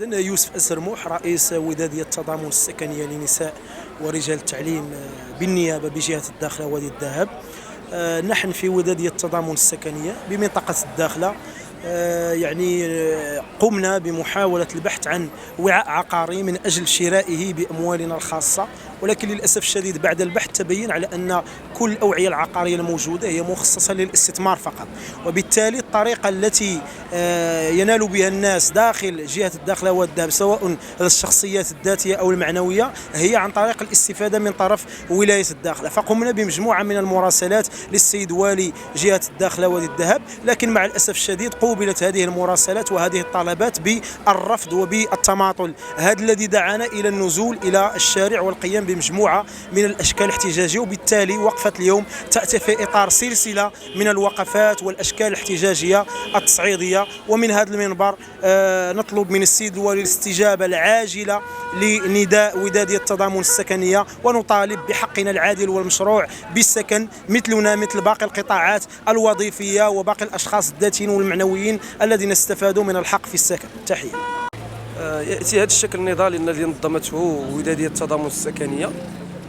أنا يوسف السرموح رئيس ودادية التضامن السكنية لنساء ورجال التعليم بالنيابة بجهة الداخلة وادي الذهب. نحن في ودادية التضامن السكنية بمنطقة الداخلة قمنا بمحاولة البحث عن وعاء عقاري من أجل شرائه بأموالنا الخاصة، ولكن للأسف الشديد بعد البحث تبين على أن كل الأوعية العقارية الموجودة هي مخصصة للاستثمار فقط، وبالتالي الطريقة التي ينال بها الناس داخل جهة الداخلة والذهب سواء الشخصيات الذاتية أو المعنوية هي عن طريق الاستفادة من طرف ولاية الداخلة. فقمنا بمجموعة من المراسلات للسيد والي جهة الداخلة وادي الذهب، لكن مع الأسف الشديد قوبلت هذه المراسلات وهذه الطلبات بالرفض وبالتماطل، هذا الذي دعانا إلى النزول إلى الشارع والقيام بمجموعة من الأشكال الاحتجاجية. وبالتالي وقفة اليوم تأتي في إطار سلسلة من الوقفات والأشكال الاحتجاجية التصعيدية، ومن هذا المنبر نطلب من السيد الوالي الاستجابة العاجلة لنداء ودادية التضامن السكنية، ونطالب بحقنا العادل والمشروع بالسكن مثلنا مثل باقي القطاعات الوظيفية وباقي الأشخاص الذاتيين والمعنويين الذين استفادوا من الحق في السكن. تحية. يأتي هذا الشكل النضالي الذي نظمته ودادية التضامن السكنية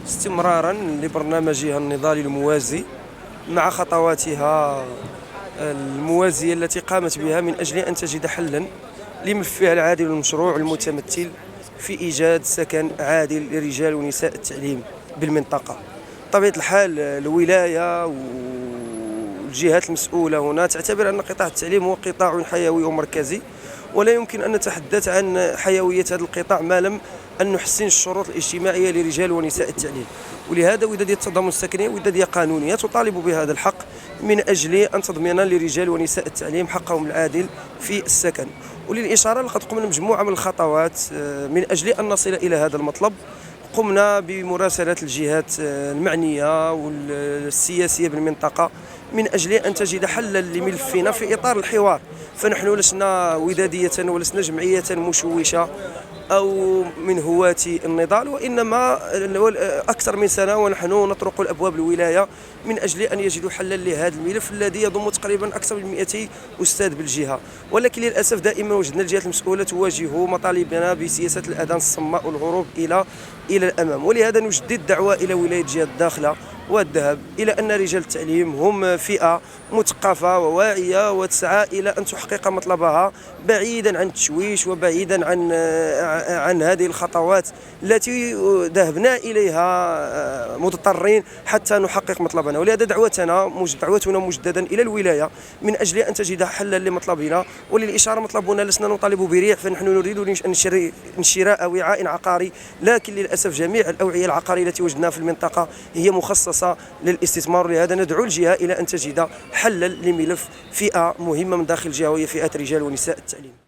استمرارا لبرنامجها النضالي الموازي مع خطواتها الموازية التي قامت بها من أجل أن تجد حلا لملفها العادل والمشروع المتمثل في إيجاد سكن عادل لرجال ونساء التعليم بالمنطقة. بطبيعة الحال الولاية والجهات المسؤولة هنا تعتبر أن قطاع التعليم هو قطاع حيوي ومركزي، ولا يمكن أن نتحدث عن حيوية هذا القطاع ما لم أن نحسن الشروط الاجتماعية لرجال ونساء التعليم. ولهذا ودادية التضامن السكنية ودادية قانونية تطالب بهذا الحق من أجل أن تضمن لرجال ونساء التعليم حقهم العادل في السكن. وللإشارة لقد قمنا بمجموعة من الخطوات من أجل أن نصل إلى هذا المطلب. قمنا بمراسلة الجهات المعنية والسياسية بالمنطقة من أجل أن تجد حلا لملفنا في إطار الحوار، فنحن لسنا ودادية ولسنا جمعية مشوشة أو من هواة النضال، وإنما أكثر من سنة ونحن نطرق الأبواب الولاية من أجل أن يجدوا حلا لهذا الملف الذي يضم تقريبا أكثر من 200 أستاذ بالجهة. ولكن للأسف دائما وجدنا الجهات المسؤولة تواجه مطالبنا بسياسة الأذان الصماء والهروب إلى الأمام. ولهذا نجدد دعوة إلى ولاية جهة الداخلة والذهب إلى أن رجال التعليم هم فئة مثقفة وواعية وتسعى إلى أن تحقق مطلبها بعيدا عن التشويش وبعيدا عن هذه الخطوات التي ذهبنا إليها مضطرين حتى نحقق مطلبنا. ولهذا دعوتنا مجددا إلى الولاية من أجل أن تجد حلا لمطلبنا. وللإشارة مطلبنا لسنا نطالب بريع، فنحن نريد شراء وعاء عقاري، لكن للأسف جميع الأوعية العقارية التي وجدناها في المنطقة هي مخصصة للاستثمار. لهذا ندعو الجهة إلى أن تجد حلا لملف فئة مهمة من داخل الجهة وهي فئة رجال ونساء التعليم.